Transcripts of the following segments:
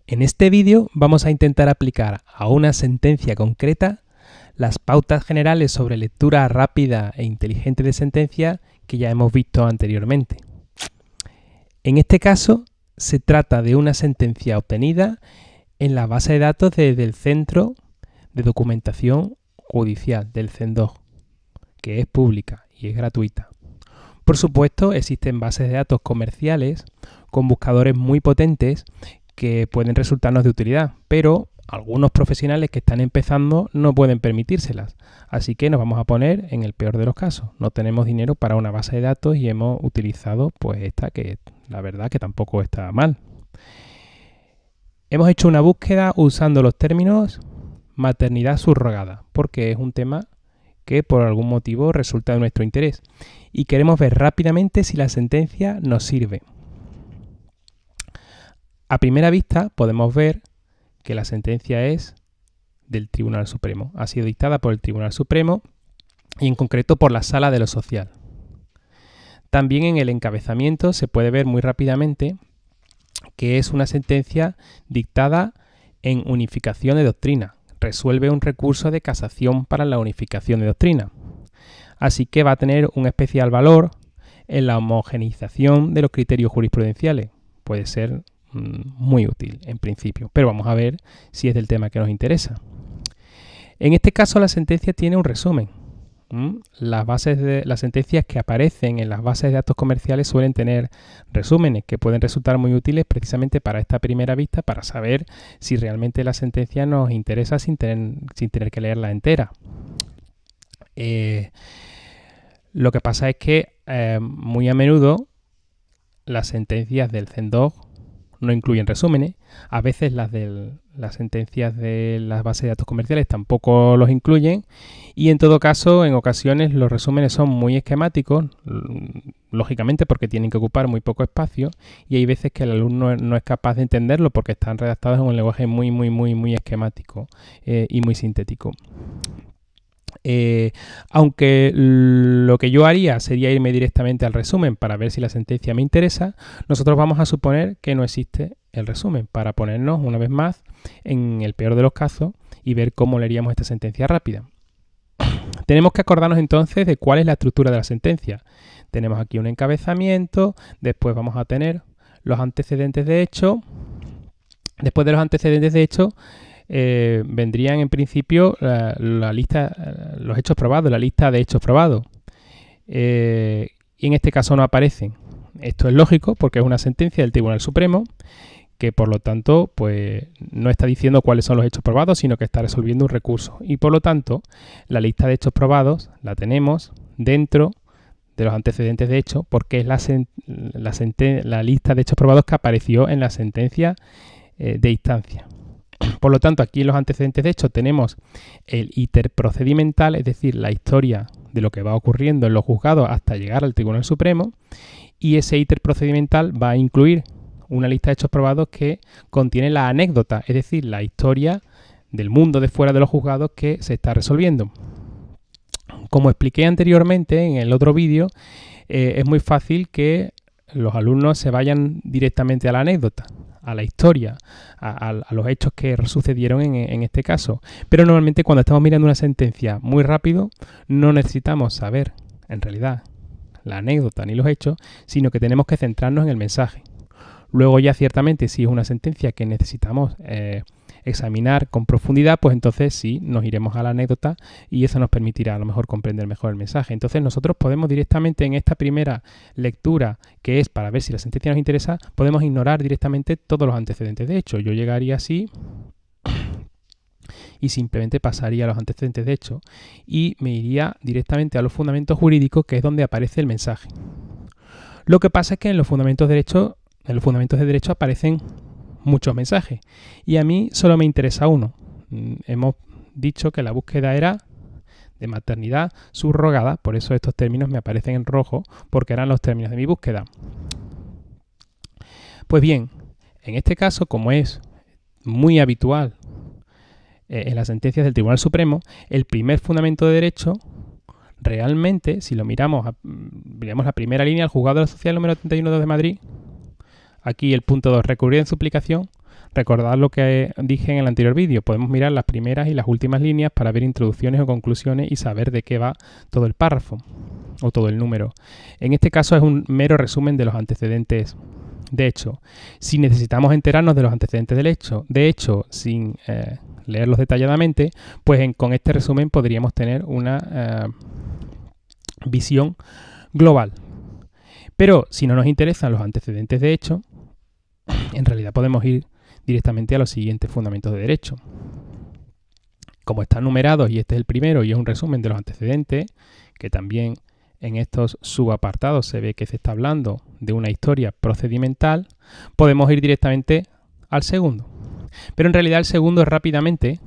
En este vídeo vamos a intentar aplicar a una sentencia concreta las pautas generales sobre lectura rápida e inteligente de sentencia que ya hemos visto anteriormente. En este caso se trata de una sentencia obtenida en la base de datos del Centro de Documentación Judicial, del CENDOJ, que es pública y es gratuita. Por supuesto, existen bases de datos comerciales con buscadores muy potentes que pueden resultarnos de utilidad, pero algunos profesionales que están empezando no pueden permitírselas. Así que nos vamos a poner en el peor de los casos. No tenemos dinero para una base de datos y hemos utilizado pues esta, que la verdad que tampoco está mal. Hemos hecho una búsqueda usando los términos maternidad subrogada, porque es un tema que por algún motivo resulta de nuestro interés y queremos ver rápidamente si la sentencia nos sirve. A primera vista podemos ver que la sentencia es del Tribunal Supremo. Ha sido dictada por el Tribunal Supremo y en concreto por la Sala de lo Social. También en el encabezamiento se puede ver muy rápidamente que es una sentencia dictada en unificación de doctrina. Resuelve un recurso de casación para la unificación de doctrina. Así que va a tener un especial valor en la homogeneización de los criterios jurisprudenciales. Puede ser muy útil en principio, pero vamos a ver si es del tema que nos interesa. En este caso la sentencia tiene un resumen. Las sentencias que aparecen en las bases de datos comerciales suelen tener resúmenes que pueden resultar muy útiles precisamente para esta primera vista, para saber si realmente la sentencia nos interesa sin tener que leerla entera. Lo que pasa es que muy a menudo las sentencias del CENDOJ no incluyen resúmenes. A veces las sentencias de las bases de datos comerciales tampoco los incluyen y en todo caso, en ocasiones los resúmenes son muy esquemáticos, lógicamente porque tienen que ocupar muy poco espacio y hay veces que el alumno no es capaz de entenderlo porque están redactados en un lenguaje muy esquemático y muy sintético. Aunque lo que yo haría sería irme directamente al resumen para ver si la sentencia me interesa, nosotros vamos a suponer que no existe el resumen para ponernos una vez más en el peor de los casos y ver cómo leeríamos esta sentencia rápida. Tenemos que acordarnos entonces de cuál es la estructura de la sentencia. Tenemos aquí un encabezamiento, después vamos a tener los antecedentes de hecho. Después de los antecedentes de hecho vendrían en principio la lista, los hechos probados, la lista de hechos probados. Y en este caso no aparecen. Esto es lógico porque es una sentencia del Tribunal Supremo que por lo tanto pues no está diciendo cuáles son los hechos probados, sino que está resolviendo un recurso. Y por lo tanto la lista de hechos probados la tenemos dentro de los antecedentes de hecho porque es la lista de hechos probados que apareció en la sentencia de instancia. Por lo tanto, aquí en los antecedentes de hecho tenemos el íter procedimental, es decir, la historia de lo que va ocurriendo en los juzgados hasta llegar al Tribunal Supremo, y ese íter procedimental va a incluir una lista de hechos probados que contiene la anécdota, es decir, la historia del mundo de fuera de los juzgados que se está resolviendo. Como expliqué anteriormente en el otro vídeo, es muy fácil que los alumnos se vayan directamente a la anécdota, a la historia, a los hechos que sucedieron en este caso. Pero normalmente cuando estamos mirando una sentencia muy rápido, no necesitamos saber, en realidad, la anécdota ni los hechos, sino que tenemos que centrarnos en el mensaje. Luego ya ciertamente si es una sentencia que necesitamos examinar con profundidad, pues entonces sí nos iremos a la anécdota y eso nos permitirá a lo mejor comprender mejor el mensaje. Entonces nosotros podemos directamente en esta primera lectura, que es para ver si la sentencia nos interesa, podemos ignorar directamente todos los antecedentes de hecho. Yo llegaría así y simplemente pasaría a los antecedentes de hecho y me iría directamente a los fundamentos jurídicos, que es donde aparece el mensaje. Lo que pasa es que en los fundamentos de derecho aparecen muchos mensajes y a mí solo me interesa uno. Hemos dicho que la búsqueda era de maternidad subrogada, por eso estos términos me aparecen en rojo porque eran los términos de mi búsqueda. Pues bien, en este caso, como es muy habitual en las sentencias del Tribunal Supremo, el primer fundamento de derecho realmente, si lo miramos la primera línea, el juzgado de la social número 31 de Madrid, aquí el punto 2, recurrir en suplicación, Recordad lo que dije en el anterior vídeo. Podemos mirar las primeras y las últimas líneas para ver introducciones o conclusiones y saber de qué va todo el párrafo o todo el número. En este caso es un mero resumen de los antecedentes de hecho. Si necesitamos enterarnos de los antecedentes del hecho, de hecho, sin leerlos detalladamente, pues con este resumen podríamos tener una visión global. Pero si no nos interesan los antecedentes de hecho, en realidad podemos ir directamente a los siguientes fundamentos de derecho. Como están numerados y este es el primero y es un resumen de los antecedentes, que también en estos subapartados se ve que se está hablando de una historia procedimental, podemos ir directamente al segundo. Pero en realidad el segundo rápidamente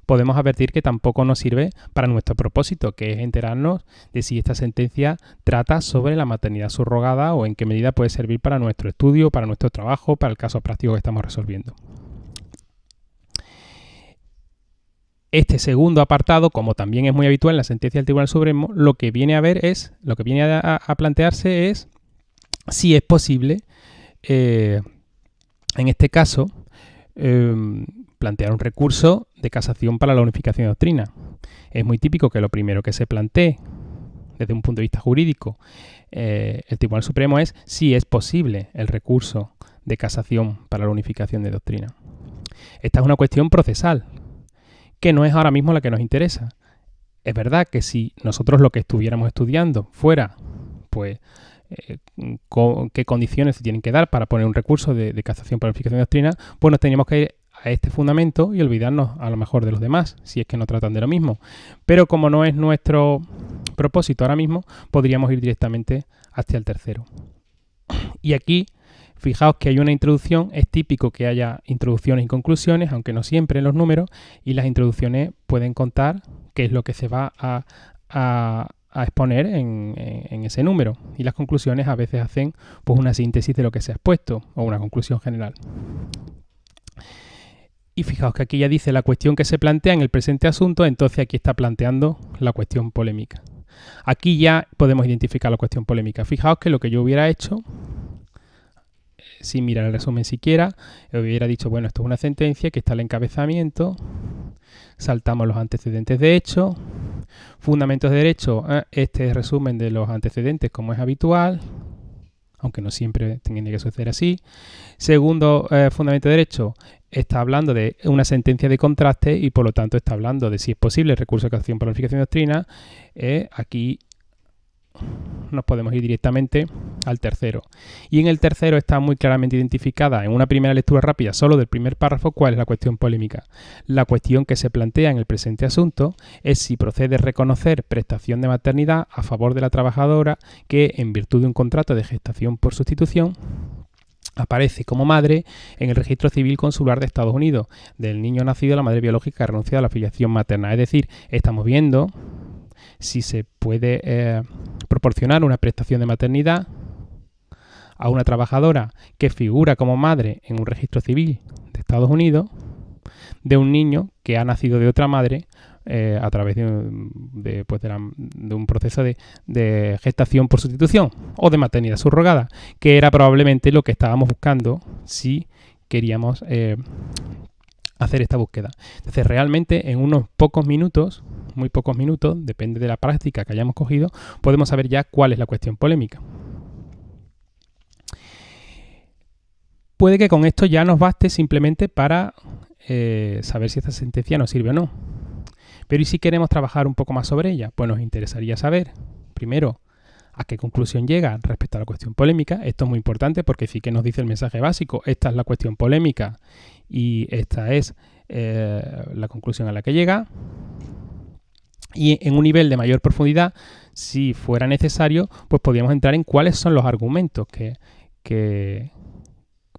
podemos advertir que tampoco nos sirve para nuestro propósito, que es enterarnos de si esta sentencia trata sobre la maternidad subrogada o en qué medida puede servir para nuestro estudio, para nuestro trabajo, para el caso práctico que estamos resolviendo. Este segundo apartado, como también es muy habitual en la sentencia del Tribunal Supremo, lo que viene a plantearse es si es posible, en este caso, plantear un recurso de casación para la unificación de doctrina. Es muy típico que lo primero que se plantee desde un punto de vista jurídico el Tribunal Supremo es si es posible el recurso de casación para la unificación de doctrina. Esta es una cuestión procesal, que no es ahora mismo la que nos interesa. Es verdad que si nosotros lo que estuviéramos estudiando fuera, pues, qué condiciones se tienen que dar para poner un recurso de casación para la unificación de doctrina, pues nos teníamos que ir a este fundamento y olvidarnos a lo mejor de los demás, si es que no tratan de lo mismo. Pero como no es nuestro propósito ahora mismo, podríamos ir directamente hacia el tercero. Y aquí, fijaos que hay una introducción, es típico que haya introducciones y conclusiones, aunque no siempre en los números, y las introducciones pueden contar qué es lo que se va a exponer en ese número, y las conclusiones a veces hacen pues una síntesis de lo que se ha expuesto, o una conclusión general. Y fijaos que aquí ya dice la cuestión que se plantea en el presente asunto, entonces aquí está planteando la cuestión polémica. Aquí ya podemos identificar la cuestión polémica. Fijaos que lo que yo hubiera hecho, sin mirar el resumen siquiera, hubiera dicho, bueno, esto es una sentencia, que está el encabezamiento, saltamos los antecedentes de hecho, fundamentos de derecho, este es resumen de los antecedentes como es habitual, aunque no siempre tiene que suceder así. Segundo fundamento de derecho, está hablando de una sentencia de contraste y por lo tanto está hablando de si es posible el recurso de casación por la unificación de doctrina. Aquí nos podemos ir directamente al tercero. Y en el tercero está muy claramente identificada en una primera lectura rápida solo del primer párrafo cuál es la cuestión polémica. La cuestión que se plantea en el presente asunto es si procede reconocer prestación de maternidad a favor de la trabajadora que, en virtud de un contrato de gestación por sustitución, aparece como madre en el registro civil consular de Estados Unidos del niño nacido a la madre biológica que ha renunciado a la filiación materna. Es decir, estamos viendo si se puede proporcionar una prestación de maternidad a una trabajadora que figura como madre en un registro civil de Estados Unidos de un niño que ha nacido de otra madre a través de un proceso de gestación por sustitución o de maternidad subrogada, que era probablemente lo que estábamos buscando si queríamos hacer esta búsqueda. Entonces, realmente en unos pocos minutos, muy pocos minutos, depende de la práctica que hayamos cogido, podemos saber ya cuál es la cuestión polémica. Puede que con esto ya nos baste simplemente para saber si esta sentencia nos sirve o no. Pero ¿y si queremos trabajar un poco más sobre ella? Pues nos interesaría saber, primero, a qué conclusión llega respecto a la cuestión polémica. Esto es muy importante porque sí que nos dice el mensaje básico. Esta es la cuestión polémica y esta es la conclusión a la que llega. Y en un nivel de mayor profundidad, si fuera necesario, pues podríamos entrar en cuáles son los argumentos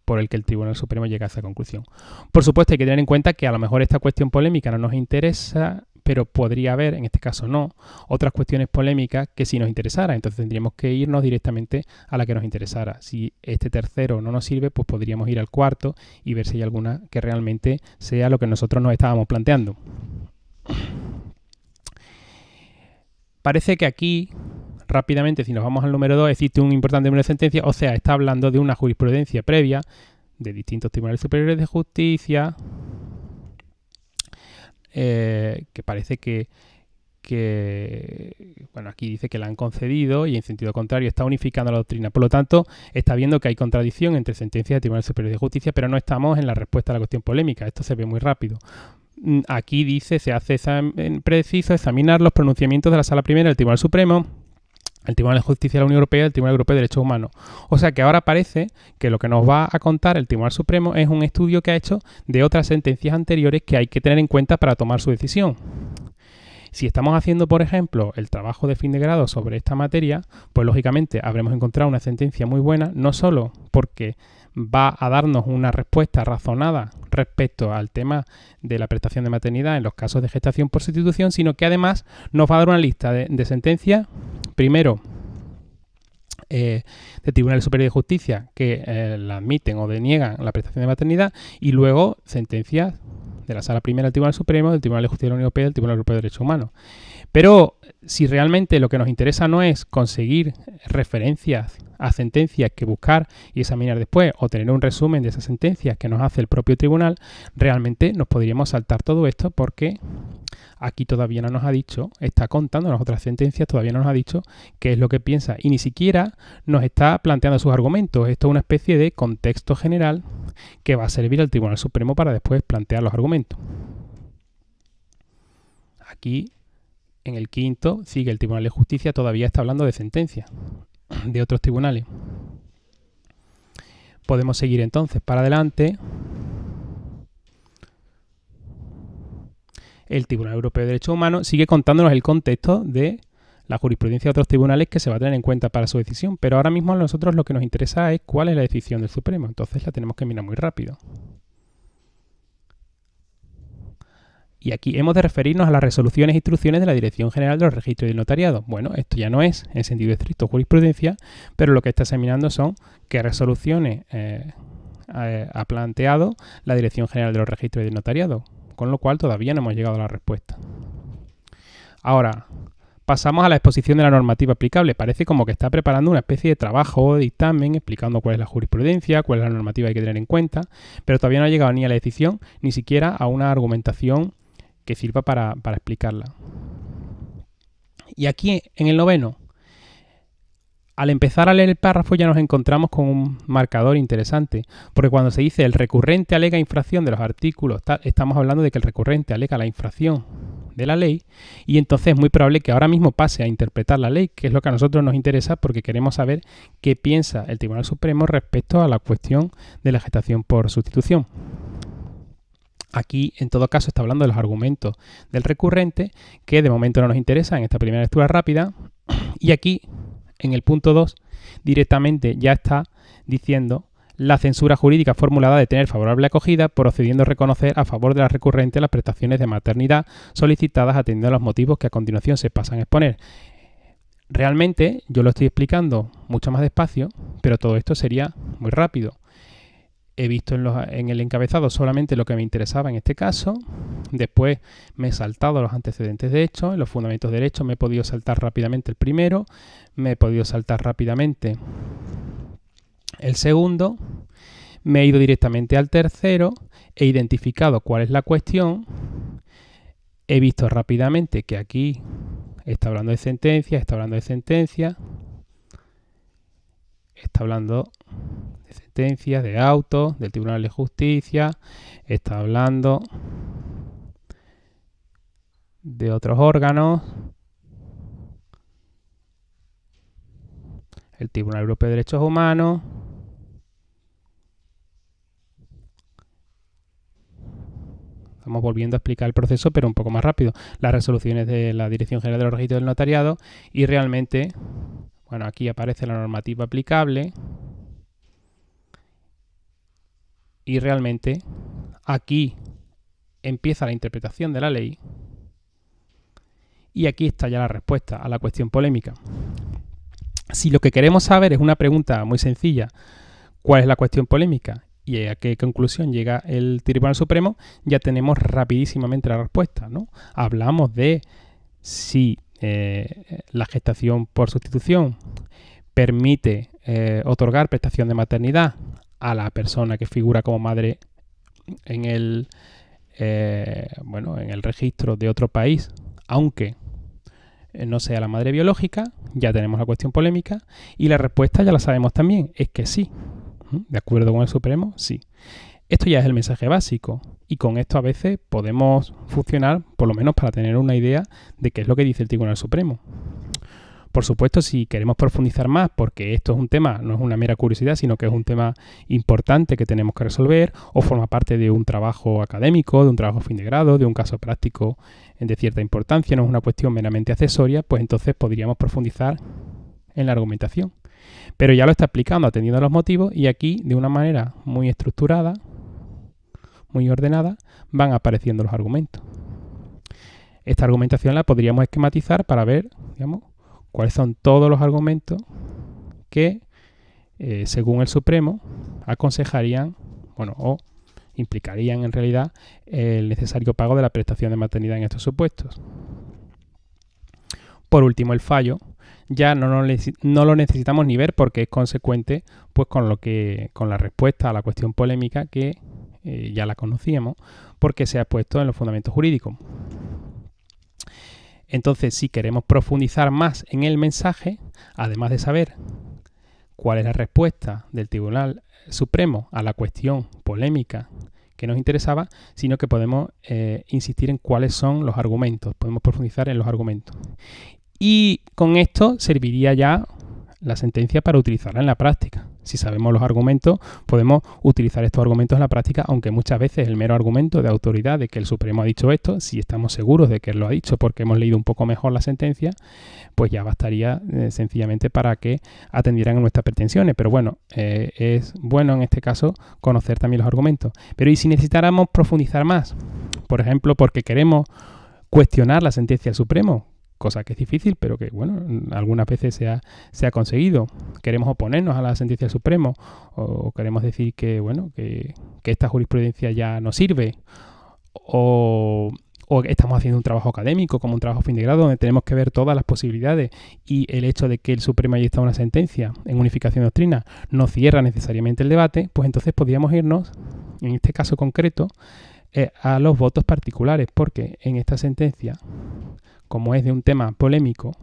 por el que el Tribunal Supremo llega a esa conclusión. Por supuesto, hay que tener en cuenta que a lo mejor esta cuestión polémica no nos interesa, pero podría haber, en este caso no, otras cuestiones polémicas que sí nos interesara. Entonces tendríamos que irnos directamente a la que nos interesara. Si este tercero no nos sirve, pues podríamos ir al cuarto y ver si hay alguna que realmente sea lo que nosotros nos estábamos planteando. Parece que aquí, rápidamente, si nos vamos al número 2, existe un importante número de sentencias, o sea, está hablando de una jurisprudencia previa de distintos tribunales superiores de justicia, que parece que bueno, aquí dice que la han concedido y en sentido contrario está unificando la doctrina. Por lo tanto, está viendo que hay contradicción entre sentencias de tribunales superiores de justicia, pero no estamos en la respuesta a la cuestión polémica. Esto se ve muy rápido. Aquí dice, se hace preciso examinar los pronunciamientos de la Sala Primera del Tribunal Supremo, el Tribunal de Justicia de la Unión Europea y el Tribunal Europeo de Derechos Humanos. O sea que ahora parece que lo que nos va a contar el Tribunal Supremo es un estudio que ha hecho de otras sentencias anteriores que hay que tener en cuenta para tomar su decisión. Si estamos haciendo, por ejemplo, el trabajo de fin de grado sobre esta materia, pues lógicamente habremos encontrado una sentencia muy buena, no solo porque va a darnos una respuesta razonada respecto al tema de la prestación de maternidad en los casos de gestación por sustitución, sino que además nos va a dar una lista de sentencias, primero, de tribunales superiores de justicia que la admiten o deniegan la prestación de maternidad, y luego sentencias de la Sala Primera del Tribunal Supremo, del Tribunal de Justicia de la Unión Europea y del Tribunal Europeo de Derechos Humanos. Pero si realmente lo que nos interesa no es conseguir referencias a sentencias que buscar y examinar después, o tener un resumen de esas sentencias que nos hace el propio tribunal, realmente nos podríamos saltar todo esto, porque aquí todavía no nos ha dicho, está contándonos otras sentencias, todavía no nos ha dicho qué es lo que piensa y ni siquiera nos está planteando sus argumentos. Esto es una especie de contexto general que va a servir al Tribunal Supremo para después plantear los argumentos. Aquí, en el quinto, sigue el Tribunal de Justicia, todavía está hablando de sentencias de otros tribunales. Podemos seguir entonces para adelante. El Tribunal Europeo de Derechos Humanos sigue contándonos el contexto de la jurisprudencia de otros tribunales que se va a tener en cuenta para su decisión, pero ahora mismo a nosotros lo que nos interesa es cuál es la decisión del Supremo, entonces la tenemos que mirar muy rápido. Y aquí hemos de referirnos a las resoluciones e instrucciones de la Dirección General de los Registros y Notariado. Bueno, esto ya no es en sentido estricto jurisprudencia, pero lo que está examinando son qué resoluciones ha planteado la Dirección General de los Registros y Notariado, con lo cual todavía no hemos llegado a la respuesta. Ahora, pasamos a la exposición de la normativa aplicable. Parece como que está preparando una especie de trabajo o de dictamen explicando cuál es la jurisprudencia, cuál es la normativa que hay que tener en cuenta, pero todavía no ha llegado ni a la decisión, ni siquiera a una argumentación que sirva para explicarla. Y aquí, en el noveno, al empezar a leer el párrafo ya nos encontramos con un marcador interesante, porque cuando se dice el recurrente alega infracción de los artículos, estamos hablando de que el recurrente alega la infracción de la ley, y entonces es muy probable que ahora mismo pase a interpretar la ley, que es lo que a nosotros nos interesa porque queremos saber qué piensa el Tribunal Supremo respecto a la cuestión de la gestación por sustitución. Aquí, en todo caso, está hablando de los argumentos del recurrente, que de momento no nos interesa en esta primera lectura rápida, y aquí, en el punto 2, directamente ya está diciendo la censura jurídica formulada de tener favorable acogida, procediendo a reconocer a favor de la recurrente las prestaciones de maternidad solicitadas atendiendo a los motivos que a continuación se pasan a exponer. Realmente yo lo estoy explicando mucho más despacio, pero todo esto sería muy rápido. He visto en el encabezado solamente lo que me interesaba en este caso. Después me he saltado los antecedentes de hecho. En los fundamentos de derecho me he podido saltar rápidamente el primero. Me he podido saltar rápidamente el segundo. Me he ido directamente al tercero. He identificado cuál es la cuestión. He visto rápidamente que aquí está hablando de sentencia, está hablando de sentencia. Está hablando de sentencias, de autos, del Tribunal de Justicia, está hablando de otros órganos, el Tribunal Europeo de Derechos Humanos, estamos volviendo a explicar el proceso, pero un poco más rápido, las resoluciones de la Dirección General de los Registros del Notariado, y realmente, bueno, aquí aparece la normativa aplicable. Y realmente aquí empieza la interpretación de la ley y aquí está ya la respuesta a la cuestión polémica. Si lo que queremos saber es una pregunta muy sencilla, ¿cuál es la cuestión polémica? ¿Y a qué conclusión llega el Tribunal Supremo? Ya tenemos rapidísimamente la respuesta, ¿no? Hablamos de si la gestación por sustitución permite otorgar prestación de maternidad a la persona que figura como madre en el, en el registro de otro país, aunque no sea la madre biológica. Ya tenemos la cuestión polémica y la respuesta ya la sabemos también, es que sí. ¿De acuerdo con el Supremo? Sí. Esto ya es el mensaje básico y con esto a veces podemos funcionar, por lo menos para tener una idea de qué es lo que dice el Tribunal Supremo. Por supuesto, si queremos profundizar más, porque esto es un tema, no es una mera curiosidad, sino que es un tema importante que tenemos que resolver, o forma parte de un trabajo académico, de un trabajo fin de grado, de un caso práctico de cierta importancia, no es una cuestión meramente accesoria, pues entonces podríamos profundizar en la argumentación. Pero ya lo está explicando atendiendo a los motivos y aquí, de una manera muy estructurada, muy ordenada, van apareciendo los argumentos. Esta argumentación la podríamos esquematizar para ver, digamos, cuáles son todos los argumentos que, según el Supremo, aconsejarían, o implicarían en realidad el necesario pago de la prestación de maternidad en estos supuestos. Por último, el fallo ya no lo necesitamos ni ver porque es consecuente pues con la respuesta a la cuestión polémica que ya la conocíamos porque se ha puesto en los fundamentos jurídicos. Entonces, si queremos profundizar más en el mensaje, además de saber cuál es la respuesta del Tribunal Supremo a la cuestión polémica que nos interesaba, sino que podemos insistir en cuáles son los argumentos, podemos profundizar en los argumentos. Y con esto serviría ya la sentencia para utilizarla en la práctica. Si sabemos los argumentos, podemos utilizar estos argumentos en la práctica, aunque muchas veces el mero argumento de autoridad de que el Supremo ha dicho esto, si estamos seguros de que él lo ha dicho porque hemos leído un poco mejor la sentencia, pues ya bastaría sencillamente para que atendieran a nuestras pretensiones. Pero bueno, es bueno en este caso conocer también los argumentos. Pero ¿y si necesitáramos profundizar más? Por ejemplo, porque queremos cuestionar la sentencia del Supremo, cosa que es difícil, pero que, algunas veces se ha conseguido. Queremos oponernos a la sentencia del Supremo o queremos decir que esta jurisprudencia ya no sirve o estamos haciendo un trabajo académico como un trabajo fin de grado donde tenemos que ver todas las posibilidades y el hecho de que el Supremo haya dictado una sentencia en unificación de doctrina no cierra necesariamente el debate, pues entonces podríamos irnos, en este caso concreto, a los votos particulares, porque en esta sentencia, como es de un tema polémico,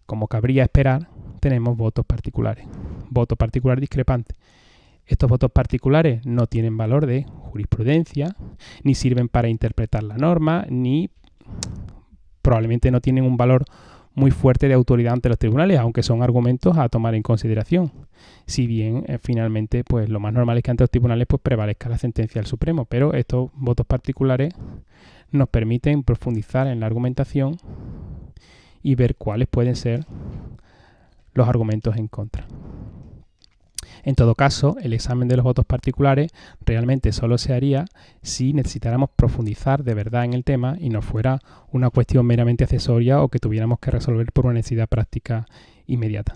como cabría esperar, tenemos votos particulares. Voto particular discrepante. Estos votos particulares no tienen valor de jurisprudencia, ni sirven para interpretar la norma, ni probablemente no tienen un valor muy fuerte de autoridad ante los tribunales, aunque son argumentos a tomar en consideración. Si bien finalmente pues lo más normal es que ante los tribunales pues prevalezca la sentencia del Supremo, pero estos votos particulares nos permiten profundizar en la argumentación y ver cuáles pueden ser los argumentos en contra. En todo caso, el examen de los votos particulares realmente solo se haría si necesitáramos profundizar de verdad en el tema y no fuera una cuestión meramente accesoria o que tuviéramos que resolver por una necesidad práctica inmediata.